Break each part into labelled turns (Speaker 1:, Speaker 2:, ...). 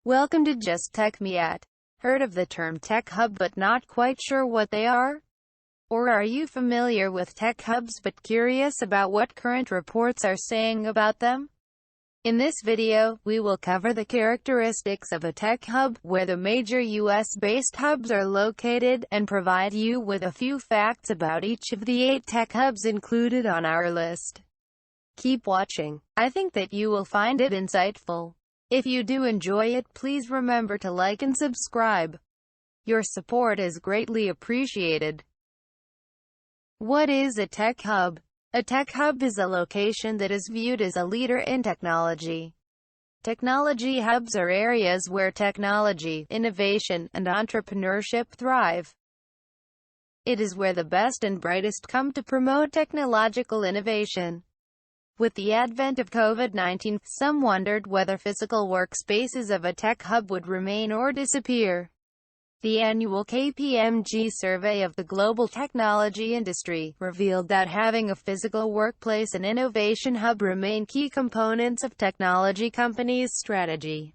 Speaker 1: Welcome to Just Tech Me At. Heard of the term tech hub but not quite sure what they are? Or are you familiar with tech hubs but curious about what current reports are saying about them? In this video, we will cover the characteristics of a tech hub, where the major US-based hubs are located, and provide you with a few facts about each of the 8 tech hubs included on our list. Keep watching. I think that you will find it insightful. If you do enjoy it, please remember to like and subscribe. Your support is greatly appreciated. What is a tech hub? A tech hub is a location that is viewed as a leader in technology. Technology hubs are areas where technology, innovation, and entrepreneurship thrive. It is where the best and brightest come to promote technological innovation. With the advent of COVID-19, some wondered whether physical workspaces of a tech hub would remain or disappear. The annual KPMG survey of the global technology industry revealed that having a physical workplace and innovation hub remain key components of technology companies' strategy.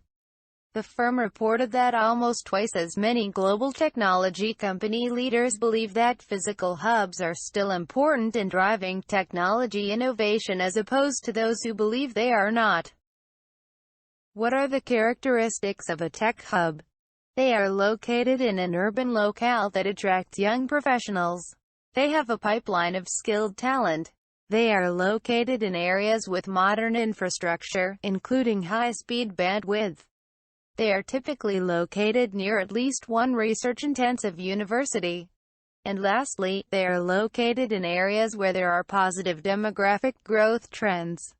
Speaker 1: The firm reported that almost twice as many global technology company leaders believe that physical hubs are still important in driving technology innovation as opposed to those who believe they are not. What are the characteristics of a tech hub? They are located in an urban locale that attracts young professionals. They have a pipeline of skilled talent. They are located in areas with modern infrastructure, including high-speed bandwidth. They are typically located near at least one research-intensive university. And lastly, they are located in areas where there are positive demographic growth trends.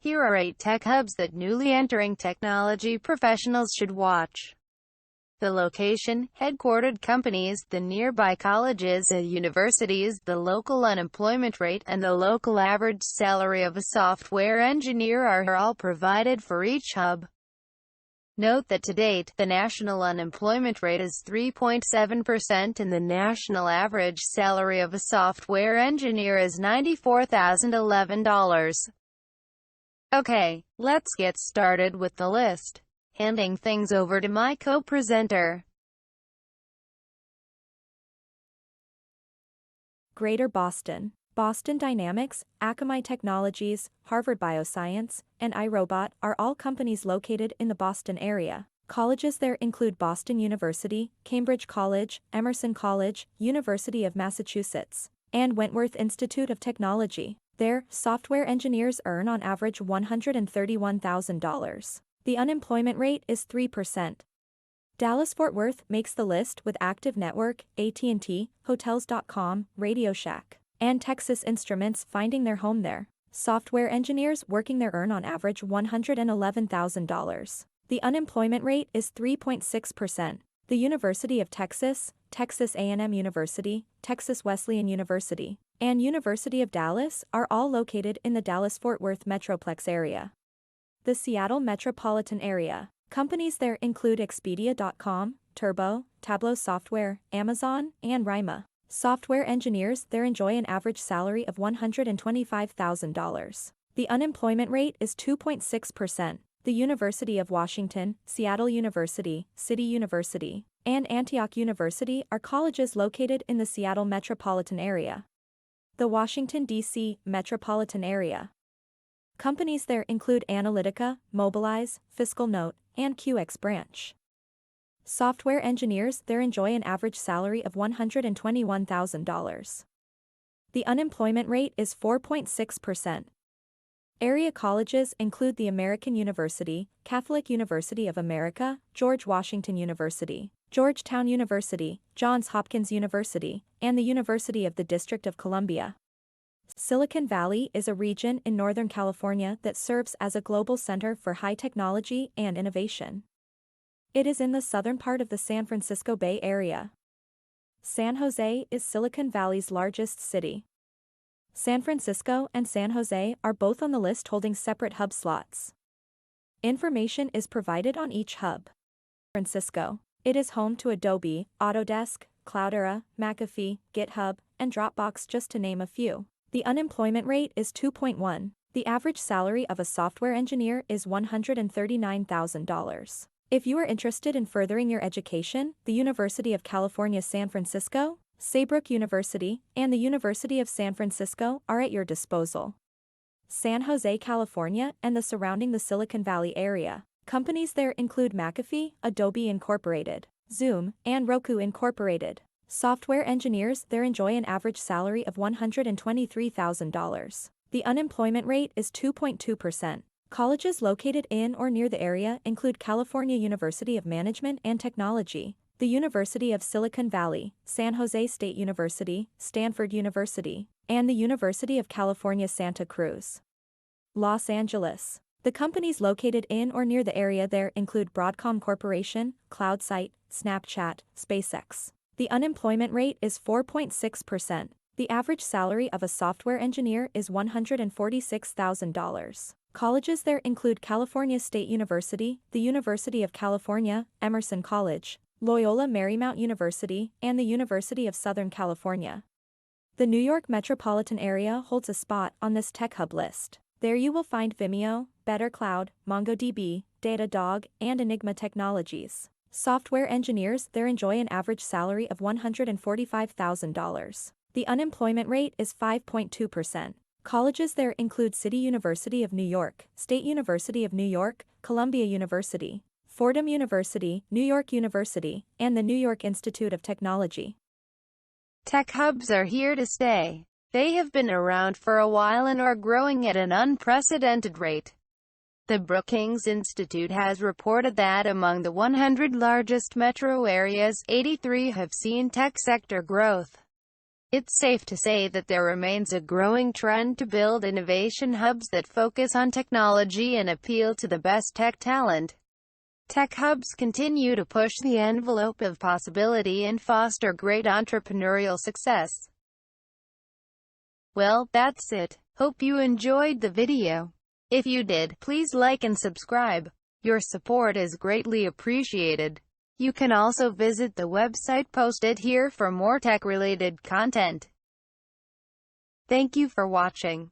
Speaker 1: Here are 8 tech hubs that newly entering technology professionals should watch. The location, headquartered companies, the nearby colleges and universities, the local unemployment rate, and the local average salary of a software engineer are all provided for each hub. Note that to date, the national unemployment rate is 3.7% and the national average salary of a software engineer is $94,011. Okay, let's get started with the list. Handing things over to my co-presenter.
Speaker 2: Greater Boston. Boston Dynamics, Akamai Technologies, Harvard Bioscience, and iRobot are all companies located in the Boston area. Colleges there include Boston University, Cambridge College, Emerson College, University of Massachusetts, and Wentworth Institute of Technology. There, software engineers earn on average $131,000. The unemployment rate is 3%. Dallas-Fort Worth makes the list with Active Network, AT&T, Hotels.com, Radio Shack, and Texas Instruments finding their home there. Software engineers working there earn on average $111,000. The unemployment rate is 3.6%. The University of Texas, Texas A&M University, Texas Wesleyan University, and University of Dallas are all located in the Dallas-Fort Worth Metroplex area. The Seattle metropolitan area. Companies there include Expedia.com, Turbo, Tableau Software, Amazon, and Rima. Software engineers there enjoy an average salary of $125,000. The unemployment rate is 2.6%. The University of Washington, Seattle University, City University, and Antioch University are colleges located in the Seattle metropolitan area. The Washington, D.C. metropolitan area. Companies there include Analytica, Mobilize, FiscalNote, and QX Branch. Software engineers there enjoy an average salary of $121,000. The unemployment rate is 4.6%. Area colleges include the American University, Catholic University of America, George Washington University, Georgetown University, Johns Hopkins University, and the University of the District of Columbia. Silicon Valley is a region in Northern California that serves as a global center for high technology and innovation. It is in the southern part of the San Francisco Bay Area. San Jose is Silicon Valley's largest city. San Francisco and San Jose are both on the list holding separate hub slots. Information is provided on each hub. San Francisco. It is home to Adobe, Autodesk, Cloudera, McAfee, GitHub, and Dropbox, just to name a few. The unemployment rate is 2.1. The average salary of a software engineer is $139,000. If you are interested in furthering your education, the University of California, San Francisco, Saybrook University, and the University of San Francisco are at your disposal. San Jose, California, and the surrounding the Silicon Valley area. Companies there include McAfee, Adobe Incorporated, Zoom, and Roku Incorporated. Software engineers there enjoy an average salary of $123,000. The unemployment rate is 2.2%. Colleges located in or near the area include California University of Management and Technology, the University of Silicon Valley, San Jose State University, Stanford University, and the University of California, Santa Cruz. Los Angeles. The companies located in or near the area there include Broadcom Corporation, CloudSight, Snapchat, SpaceX. The unemployment rate is 4.6%. The average salary of a software engineer is $146,000. Colleges there include California State University, the University of California, Emerson College, Loyola Marymount University, and the University of Southern California. The New York metropolitan area holds a spot on this tech hub list. There you will find Vimeo, Better Cloud, MongoDB, Datadog, and Enigma Technologies. Software engineers there enjoy an average salary of $145,000. The unemployment rate is 5.2%. Colleges there include City University of New York, State University of New York, Columbia University, Fordham University, New York University, and the New York Institute of Technology.
Speaker 1: Tech hubs are here to stay. They have been around for a while and are growing at an unprecedented rate. The Brookings Institute has reported that among the 100 largest metro areas, 83 have seen tech sector growth. It's safe to say that there remains a growing trend to build innovation hubs that focus on technology and appeal to the best tech talent. Tech hubs continue to push the envelope of possibility and foster great entrepreneurial success. Well, that's it. Hope you enjoyed the video. If you did, please like and subscribe. Your support is greatly appreciated. You can also visit the website posted here for more tech-related content. Thank you for watching.